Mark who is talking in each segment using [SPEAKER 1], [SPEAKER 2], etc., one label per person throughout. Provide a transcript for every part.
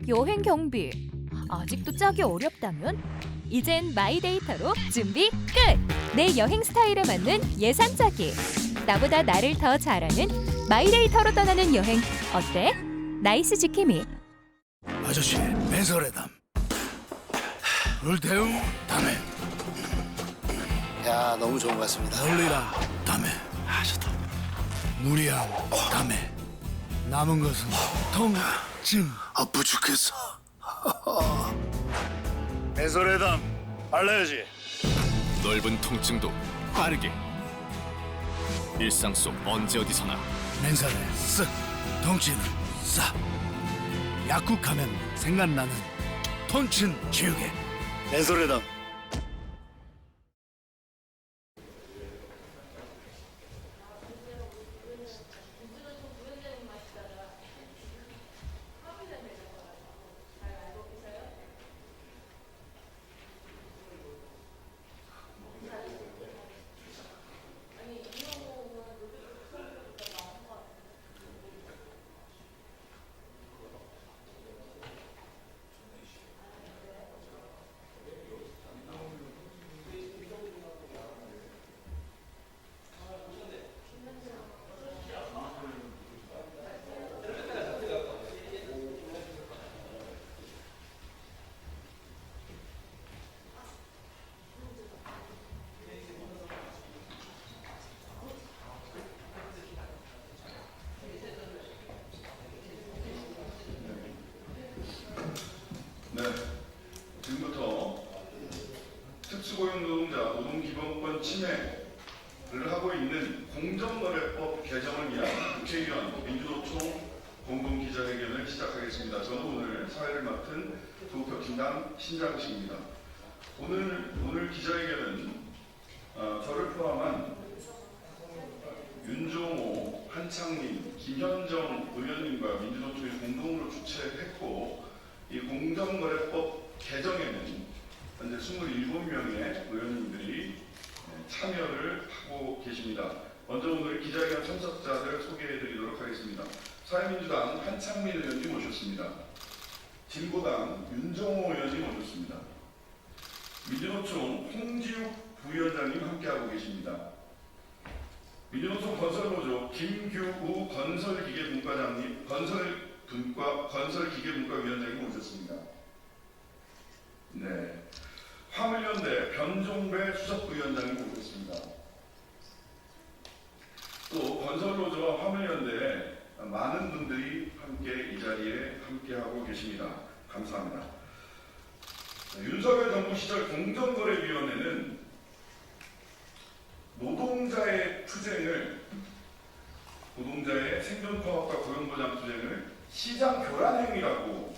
[SPEAKER 1] 여행 경비. 아직도 짜기 어렵다면? 이젠 마이데이터로 준비 끝! 내 여행 스타일에 맞는 예산 짜기. 나보다 나를 더 잘 아는 마이데이터로 떠나는 여행 어때? 나이스 지킴이.
[SPEAKER 2] 아저씨, 맨설에담. 불태움 다음에
[SPEAKER 3] 야, 너무 좋은 것 같습니다.
[SPEAKER 2] 멀리랑 다음에
[SPEAKER 3] 좋다.
[SPEAKER 2] 무리함 다음에 남은 것은 통증.
[SPEAKER 3] 아프 죽겠어.
[SPEAKER 2] 맨설에담 알려야지.
[SPEAKER 4] 넓은 통증도 빠르게 일상 속 언제 어디서나
[SPEAKER 2] 맨살에 쓱 통증은 싹. 약국하면 생각나는 통증 지우개. 맨설에담.
[SPEAKER 5] 네, 지금부터 특수고용 노동자 노동기본권 침해를 하고 있는 공정거래법 개정을 위한 국회의원 민주노총 공동기자회견을 시작하겠습니다. 저는 오늘 사회를 맡은 조국혁신당 신장식입니다. 오늘 기자회견은 저를 포함한 윤종호, 한창민, 김현정 의원님과 민주노총이 공동으로 주최했고, 이 공정거래법 개정에는 현재 27명의 의원님들이 참여를 하고 계십니다. 먼저 오늘 기자회견 참석자들 소개해드리도록 하겠습니다. 사회민주당 한창민 의원님 오셨습니다. 진보당 윤정호 의원님 오셨습니다. 민주노총 홍지욱 부위원장님 함께하고 계십니다. 민주노총 건설노조 김규우 건설기계분과장님, 건설기계분과위원장님 오셨습니다. 네, 화물연대 변종배 수석부위원장님 오셨습니다. 또 건설노조와 화물연대에 많은 분들이 함께 이 자리에 함께하고 계십니다. 감사합니다. 윤석열 정부 시절 공정거래위원회는 노동자의 생존 파업과 고용보장 투쟁을 시장 교란 행위라고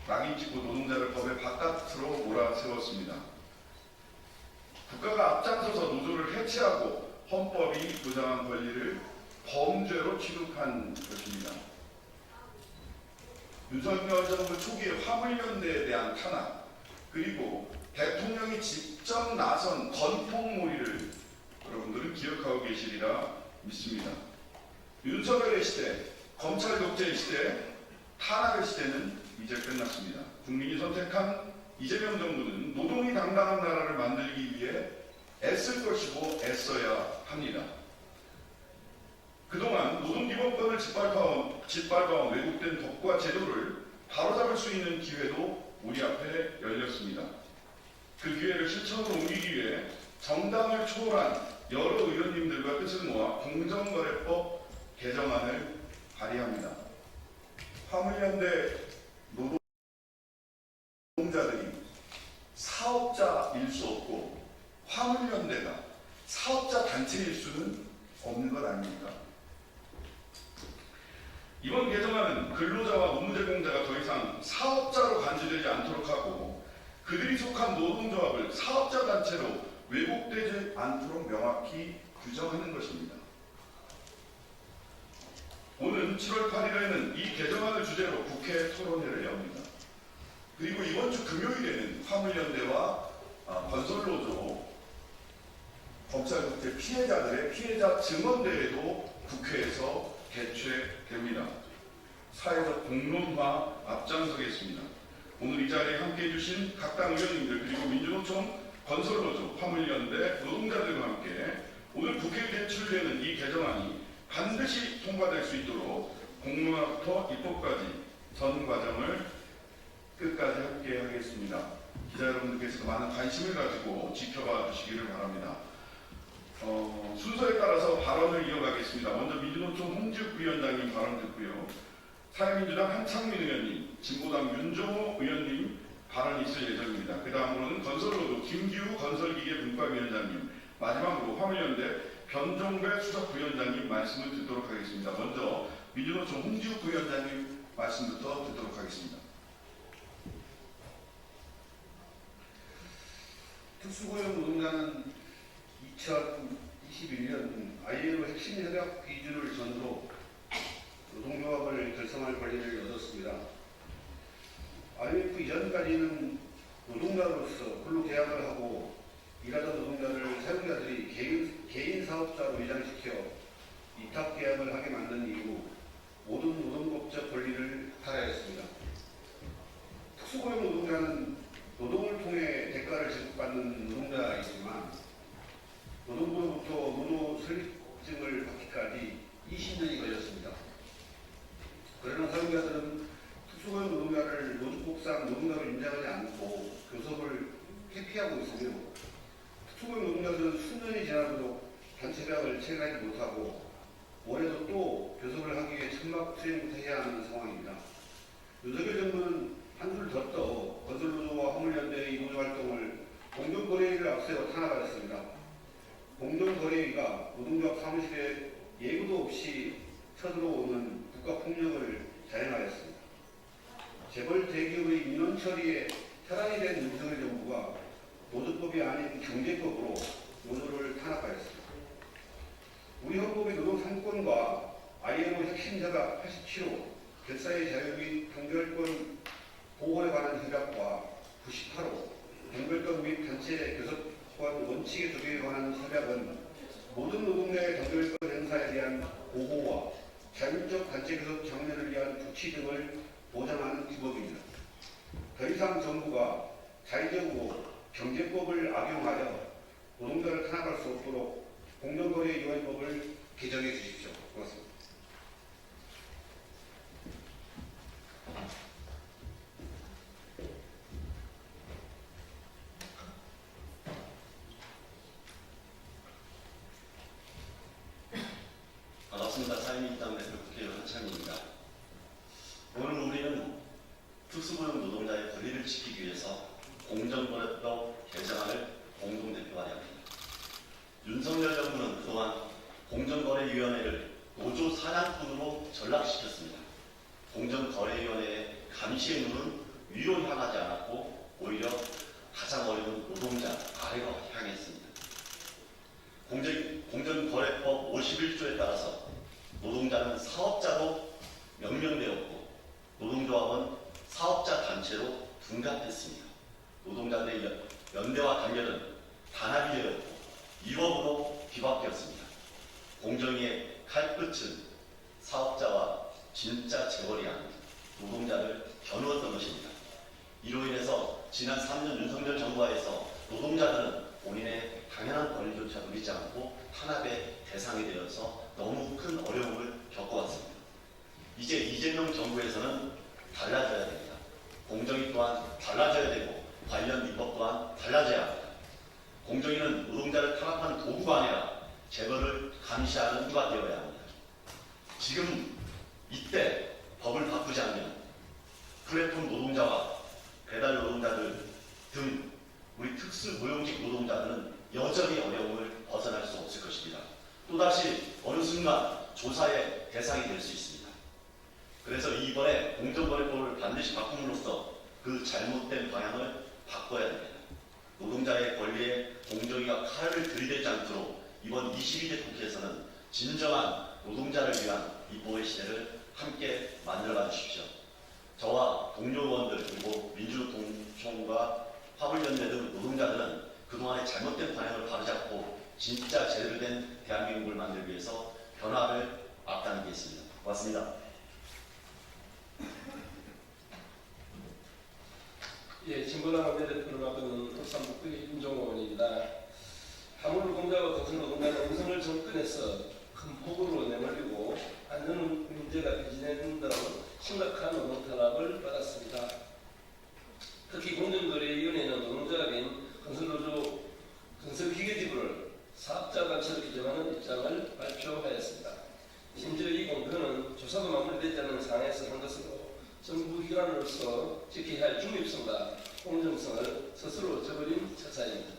[SPEAKER 5] 낙인 찍고 노동자를 법의 바깥으로 몰아세웠습니다. 국가가 앞장서서 노조를 해체하고 헌법이 보장한 권리를 범죄로 취급한 것입니다. 윤석열 정부 초기의 화물연대에 대한 탄압, 그리고 대통령이 직접 나선 건폭몰이를 여러분들은 기억하고 계시리라 믿습니다. 윤석열의 시대, 검찰 독재의 시대, 탄압의 시대는 이제 끝났습니다. 국민이 선택한 이재명 정부는 노동이 당당한 나라를 만들기 위해 애쓸 것이고 애써야 합니다. 그동안 노동기본권을 짓밟아온 왜곡된 법과 제도를 바로잡을 수 있는 기회도 우리 앞에 열렸습니다. 그 기회를 실천으로 옮기기 위해 정당을 초월한 여러 의원님들과 뜻을 모아 공정거래법 개정안을 발의합니다. 화물연대 노동자들이 사업자일 수 없고 화물연대가 사업자 단체일 수는 없는 것 아닙니까? 이번 개정안은 근로자와 노무 제공자가 더 이상 사업자로 간주되지 않도록 하고 그들이 속한 노동조합을 사업자 단체로 왜곡되지 않도록 명확히 규정하는 것입니다. 오는 7월 8일에는 이 개정안을 주제로 국회 토론회를 엽니다. 그리고 이번 주 금요일에는 화물연대와 건설노조, 검찰국제 피해자들의 피해자 증언대회도 국회에서 개최됩니다. 사회적 공론화 앞장서겠습니다. 오늘 이 자리에 함께해 주신 각 당 의원님들 그리고 민주노총 건설노조, 화물연대, 노동자들과 함께 오늘 국회에 제출되는 이 개정안이 반드시 통과될 수 있도록 공론화부터 입법까지 전 과정을 끝까지 함께 하겠습니다. 기자 여러분들께서도 많은 관심을 가지고 지켜봐 주시기를 바랍니다. 순서에 따라서 발언을 이어가겠습니다. 먼저 민주노총 홍지욱 위원장님 발언 듣고요. 사회민주당 한창민 의원님, 진보당 윤종호 의원님 발언이 있을 예정입니다. 그 다음으로는 건설노조 김기우 건설기계분과위원장님, 마지막으로 화물연대 변종배 수석부위원장님 말씀을 듣도록 하겠습니다. 먼저 민주노총 홍지욱 위원장님 말씀부터 듣도록 하겠습니다.
[SPEAKER 6] 특수고용 노동자는 2021년 ILO 핵심 협약 기준을 전후로 노동조합을 결성할 권리를 얻었습니다. IMF 이전까지는 노동자로서 근로계약을 하고 일하던 노동자를 사용자들이 개인 사업자로 위장시켜 위탁계약을 하게 만든 이후 모든 노동법적 권리를 탈하였습니다. 특수고용 노동자는 노동을 통해 대가를 지급받는 노동자이지만 노동부로부터 노조 설립증을 받기까지 20년이 걸렸습니다. 그러나 사용자들은 특수고용 노동자를 노조법상 노동자로 인정하지 않고 교섭을 회피하고 있으며 특수고용 노동자들은 수년이 지나도록 단체계약을 체결하지 못하고 올해도 또 교섭을 하기 위해 천막 투쟁부터 해야 하는 상황입니다. 윤석열 정부는 한술 더 떠 건설노조와 화물연대의 노조활동을 공정거래위를 앞세워 탄압하였습니다. 공정거래위가 노동조합 사무실에 예고도 없이 쳐들어오는 국가폭력을 자행하였습니다. 재벌 대기업의 민원 처리에 혈안이 된 윤석열 정부가 노조법이 아닌 경제법으로 노조를 탄압하였습니다. 우리 헌법의 노동 3권과 ILO 핵심 협약 87호, 결사의 자유 및 단결권 보호에 관한 협약과 98호, 단결권 및 단체 교섭권 원칙의 적용에 관한 협약은 모든 노동자의 단결권 행사에 대한 보호와 자율적 단체 교섭 장려를 위한 조치 등을 보장하는 규범입니다. 더 이상 정부가 자의적으로 경제법을 악용하여 노동자를 탄압할 수 없도록 공정거래위원회법을 개정해 주십시오. 고맙습니다.
[SPEAKER 7] 반갑습니다. 사회민주당 대표 국회의원 한창민입니다. 오늘 우리는 특수고용 노동자의 권리를 지키기 위해서 공정거래법 개정안을 공동대표 발의합니다. 윤석열 정부는 그동안 공정거래위원회를 노조 사냥꾼으로 전락시켰습니다. 공정거래위원회의 감시의 눈은 위로 향하지 않았고 오히려 가장 어려운 노동자 아래로 향했습니다. 공정거래법 51조에 따라서 노동자는 사업자로 명명되었고 노동조합은 사업자 단체로 둔갑했습니다. 노동자들의 연대와 단결은 단합이 되었고 위법으로 뒤바뀌었습니다. 공정위의 칼끝은 사업자와 진짜 재벌이 아닌 노동자를 겨누었던 것입니다. 이로 인해서 지난 3년 윤석열 정부하에서 노동자들은 본인의 당연한 권리조차 누리지 않고 탄압의 대상이 되어서 너무 큰 어려움을 겪어왔습니다. 이제 이재명 정부에서는 달라져야 됩니다. 공정위 또한 달라져야 되고 관련 입법 또한 달라져야 합니다. 공정위는 노동자를 탄압하는 도구가 아니라 재벌을 감시하는 도구가 되어야 합니다. 지금 이때 법을 바꾸지 않으면 플랫폼 노동자와 배달 노동자들 등 우리 특수고용직 노동자들은 여전히 어려움을 벗어날 수 없을 것입니다. 또다시 어느 순간 조사의 대상이 될 수 있습니다. 그래서 이번에 공정거래법을 반드시 바꿈으로써 그 잘못된 방향을 바꿔야 됩니다. 노동자의 권리에 공정위가 칼을 들이대지 않도록 이번 22대 국회에서는 진정한 노동자를 위한 입법의 시대를 함께 만들어가 주십시오. 저와 동료 의원들 그리고 민주노총과 화물연대 등 노동자들은 그동안의 잘못된 방향을 바로잡고 진짜 제대로 된 대한민국을 만들기 위해서 변화를 앞당기겠습니다. 고맙습니다.
[SPEAKER 8] 예, 진보당 원내대표를 맡은 울산북도의 윤종원입니다. 화물노동자와 건설노동자는 음성을 정권에서 큰 폭으로 내몰리고 안전 문제가 비진했는 등 심각한 노동 탄압을 받았습니다. 특히 공정거래위원회는 노동조합인 건설노조 건설기계지부를 사업자단체로 규정하는 입장을 발표하였습니다. 심지어 이 공표는 조사도 마무리되지 않은 상황에서 한 것으로 정부기관으로서 지켜야 할 중립성과 공정성을 스스로 저버린 처사입니다.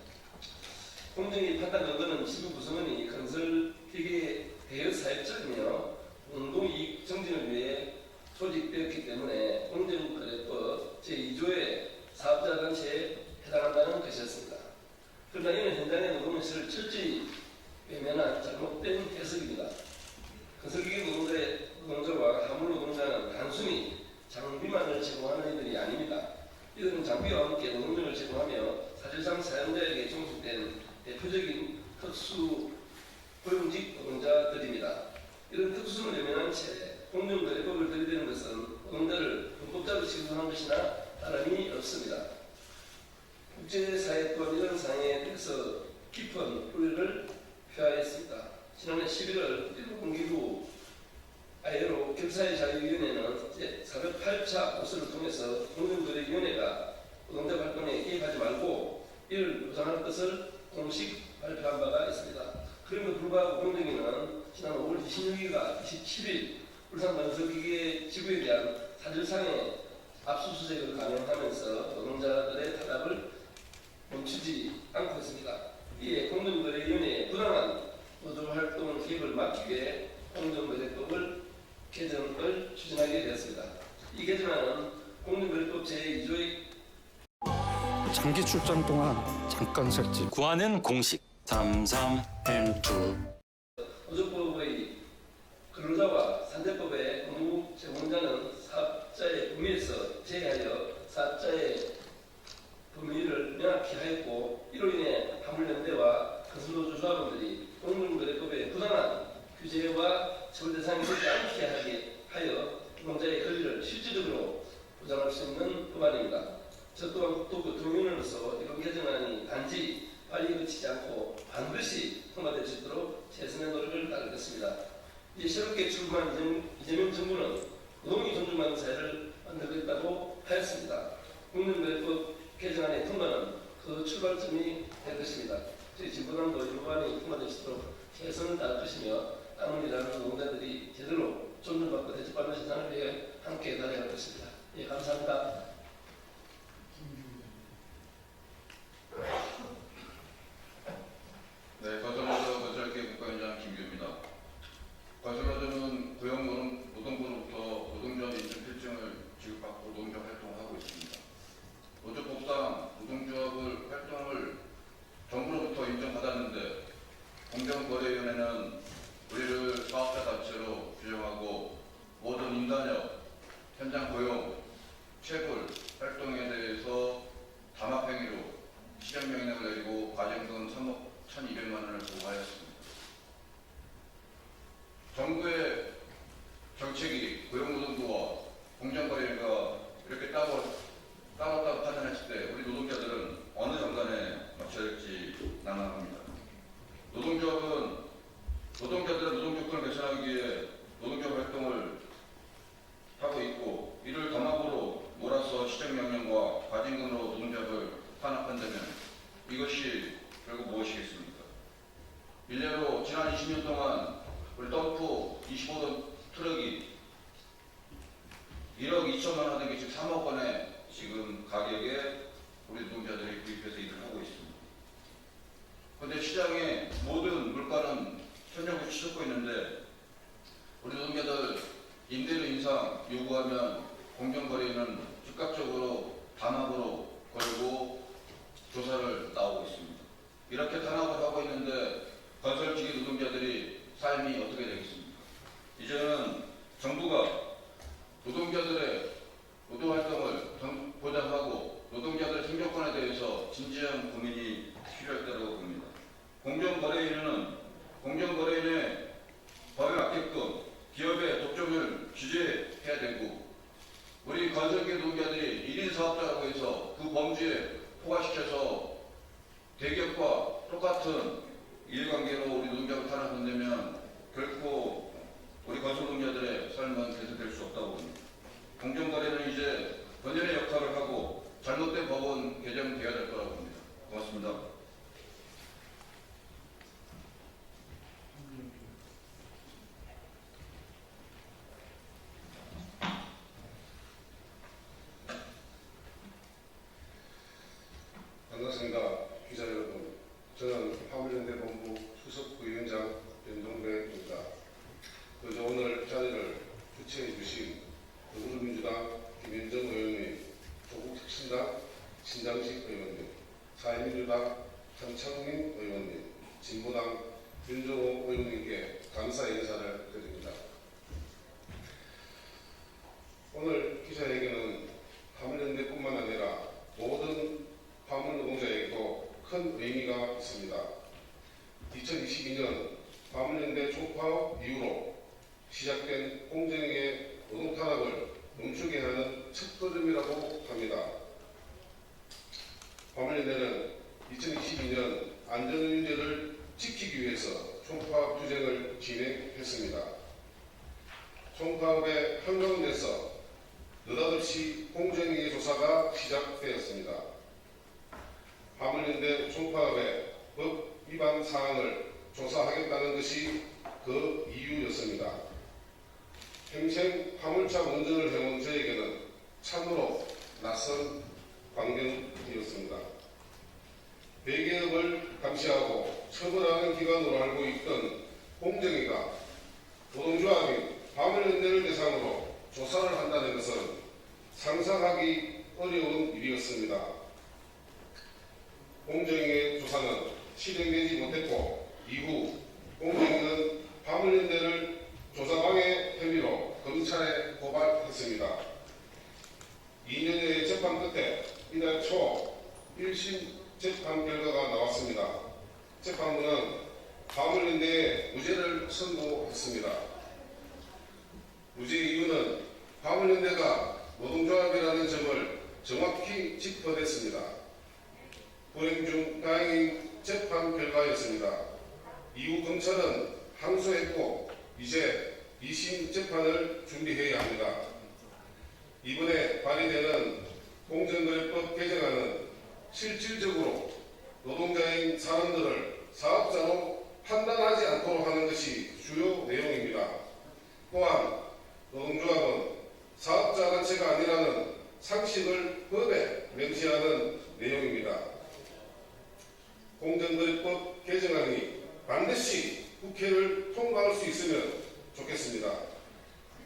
[SPEAKER 8] 공정위 판단 근거는 지부 구성원이 건설기계 대여 사업자이며 공동이익 정진을 위해 조직되었기 때문에 공정거래법 제2조의 사업자 단체에 해당한다는 것이었습니다. 그러나 이는 현장의 노동시를 철저히 외면한 잘못된 해석입니다. 건설기계 노동자와 화물 노동자는 단순히 장비만을 제공하는 이들이 아닙니다. 이들은 장비와 함께 노동력을 제공하며 사실상 사용자에게 종속된 대표적인 특수 고용직 노동자들입니다. 이런 특수성을 외면한 채 공정거래법을 들이대는 것은 노동자를 불법자로 취급하는 것이나 다름이 없습니다. 국제사회 또한 이런 상황에 대해서 깊은 우려를 표하였습니다. 지난해 11월 일본공기부 ILO 격사의 자유위원회는 제408차 고소를 통해서 공정거래위원회가 노동자 활동에 개입하지 말고 이를 보장할 것을 공식 발표한 바가 있습니다. 그럼에도 불구하고 공정위는 지난 5월 26일과 27일 울산건설기계 지구에 대한 사실상의 압수수색을 감행하면서 노동자들의 탄압을 멈추지 않고 있습니다. 이에 공정거래위원회의 부당한 노조활동 개입을 막기 위해 공정거래법을 개정을 추진하게 되었습니다. 이 개정안은 공정거래법 제2조의
[SPEAKER 9] 장기 출장 동안 잠깐 샜지.
[SPEAKER 10] 구하는 공식 33M2
[SPEAKER 8] 노조법의 근로자와 산재법의 업무 제공자는 사업자의 범위에서 제외하여 사업자의 범위를 명확히 하였고 이로 인해 화물연대와 건설노조조합원들이 공정거래법의 부당한 규제와 처벌 대상이 되지 않게 하게 하여 노동자의 권리를 실질적으로 보장할 수 있는 법안입니다. 저 또한 국토교통위원으로서 이번 개정안이 단지 빨리 그치지 않고 반드시 통과될 수 있도록 최선의 노력을 다하겠습니다. 이제 새롭게 출범한 이재명 정부는 노동이 존중받는 사회를 만들겠다고 하였습니다. 공정거래법 개정안의 통과는 그 출발점이 될 것입니다. 저희 진보당도 이 법안이 통과될 수 있도록 최선을 다할 것이며 땀을 일하는 노동자들이 제대로 존중받고 대접받는 세상을 위해 함께 나아갈 것입니다. 예, 감사합니다.
[SPEAKER 5] 네, 건설노조 건설계 국가위원장 김규입니다. 건설노조는 노동부로부터 노동조합 인증 필증을 지급받고 노동조합 활동을 하고 있습니다. 노조법상 노동조합을 활동을 정부로부터 인정받았는데 공정거래위원회는 우리를 사업자 단체로 규정하고 모든 인단협, 현장 고용, 체불 활동에 대해서 담합행위로 시정명령을 내리고 과징금 3억 1,200만 원을 부과하였습니다. 정부의 정책이 고용노동부와 공정거래위가 이렇게 따로 판단했을 때 우리 노동자들은 어느 장단에 맞춰야 할지 난감합니다. 노동자들은 노동조건을 개선하기 위해 노동조합 활동을 하고 있고 이를 담합으로 몰아서 시정명령과 과징금으로 노동조합을 탄압한다면 이것이 결국 무엇이겠습니까? 일례로 지난 20년 동안 우리 덤프 25톤 트럭이 1억 2천만 원 하던 게 지금 3억 원에 지금 가격에 우리 노동자들이 구입해서 일을 하고 있습니다. 그런데 시장의 모든 물가는 천정부 치솟고 있는데 우리 노동자들 임대료 인상 요구하면 공정거래는 즉각적으로 담합으로 걸고 조사를 나오고 있습니다. 이렇게 탄압을 하고 있는데 건설기계 노동자들이 삶이 어떻게 되겠습니까? 이제는 정부가 노동자들의 노동활동을 보장하고 노동자들의 생존권에 대해서 진지한 고민이 필요하다고 봅니다. 공정거래위는 법에 맞게끔 기업의 독점을 규제해야 되고 우리 건설계 노동자들이 1인 사업자라고 해서 그 그 범주에 포괄시켜서 대기업과 똑같은 이해관계로 우리 노동자를 탄압한다면 결코 우리 건설노동자들의 삶은 계속될 수 없다고 봅니다. 공정거래는 이제 번연의 역할을 하고 잘못된 법은 개정돼야 될 거라고 봅니다. 고맙습니다.
[SPEAKER 6] 반갑습니다. 기자 여러분. 저는 화물연대 본부 수석 부위원장 변동배입니다. 그저 오늘 자리를 주최해 주신 더불어민주당 김현정 의원님, 조국혁신당 신장식 의원님, 사회민주당 한창민 의원님, 진보당 윤정호 의원님께 감사 인사를 드립니다. 오늘 기자회견은 화물연대뿐만 아니라 모든 화물 노동자에게도 큰 의미가 있습니다. 2022년 화물연대 총파업 이후로 시작된 공정의 노동 탄압을 멈추게 하는 첫걸음이라고 합니다. 화물연대는 2022년 안전운전을 지키기 위해서 총파업 투쟁을 진행했습니다. 총파업의 한가운데서 느닷없이 공정위의 조사가 시작되었습니다. 화물연대 총파업의 법 위반 사항을 조사하겠다는 것이 그 이유였습니다. 평생 화물차 운전을 해온 저에게는 참으로 낯선 광경이었습니다. 대기업을 감시하고 처벌하는 기관으로 알고 있던 공정위가 노동조합인 화물연대를 대상으로 조사를 한다는 것은 상상하기 어려운 일이었습니다. 공정위의 조사는 실행되지 못했고 이후 공정위는 화물연대를 조사방해 혐의로 검찰에 고발했습니다. 2년여의 재판 끝에 이달 초 1심 재판 결과가 나왔습니다. 재판부는 화물연대에 무죄를 선고했습니다. 무죄 이유는 화물연대가 노동조합이라는 점을 정확히 짚어냈습니다. 불행 중 다행인 재판 결과였습니다. 이후 검찰은 항소했고 이제 2심 재판을 준비해야 합니다. 이번에 발의되는 공정거래법 개정안은 실질적으로 노동자인 사람들을 사업자로 판단하지 않도록 하는 것이 주요 내용입니다. 또한 노동조합은 사업자 단체가 아니라는 상식을 법에 명시하는 내용입니다. 공정거래법 개정안이 반드시 국회를 통과할 수 있으면 좋겠습니다.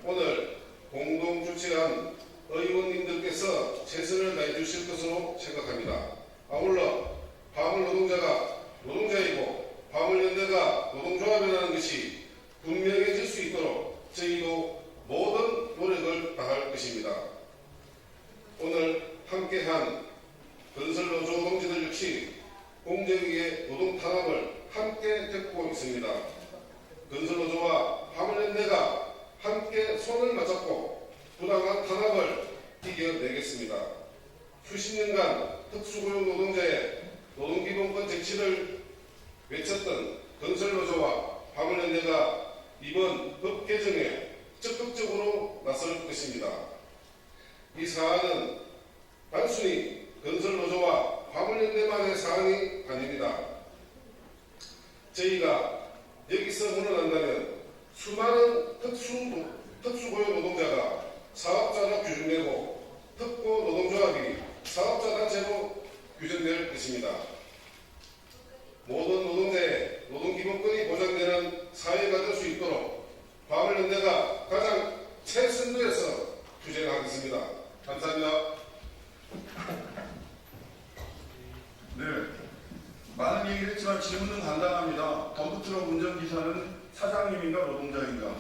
[SPEAKER 6] 오늘 공동 주최한 의원님들께서 최선을 다해 주실 것으로 생각합니다. 아울러 화물 노동자가 노동자이고 화물연대가 노동조합이라는 것이 분명해질 수 있도록 저희도 모든 노력을 다할 것입니다. 오늘 함께한 건설노조 동지들 역시 공정위의 노동 탄압을 함께 겪고 있습니다. 건설노조와 화물연대가 함께 손을 맞잡고 부당한 탄압을 이겨내겠습니다. 수십 년간 특수고용 노동자의 노동기본권 쟁취를 외쳤던 건설노조와 화물연대가 이번 법 개정에 적극적으로 나설 것입니다. 이 사안은 단순히 건설노조와 화물연대만의 사안이 아닙니다. 저희가 여기서 물러난다면 수많은 특수고용 노동자가 사업자로 규정되고 특고 노동조합이 사업자 단체로 규정될 것입니다. 모든 노동자의 노동기본권이 보장되는 사회가 될 수 있도록 화물연대가 가장 최선두에서 투쟁하겠습니다. 감사합니다.
[SPEAKER 5] 네, 많은 얘기를 했지만 질문은 간단합니다. 덤프트럭 운전기사는 사장님인가 노동자인가?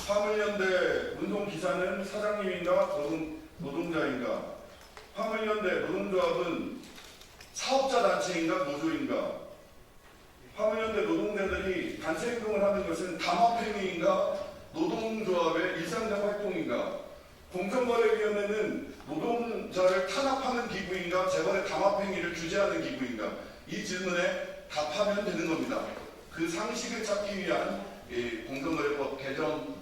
[SPEAKER 5] 화물연대 운송기사는 사장님인가 노동자인가? 화물연대 노동조합은 사업자 단체인가 노조인가? 화물연대 노동자들이 단체행동을 하는 것은 담합행위인가 노동조합의 일상적 활동인가? 공정거래위원회는 노동자를 탄압하는 기구인가 재벌의 담합행위를 규제하는 기구인가 이 질문에 답하면 되는 겁니다. 그 상식을 찾기 위한 이 공정거래법 개정안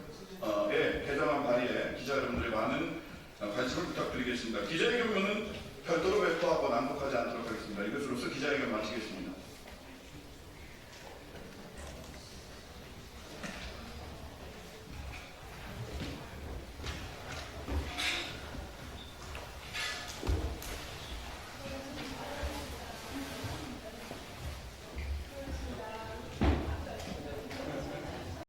[SPEAKER 5] 발의에 기자 여러분들의 많은 관심을 부탁드리겠습니다. 기자회견문은 별도로 배포하고 낭독하지 않도록 하겠습니다. 이것으로서 기자회견 마치겠습니다.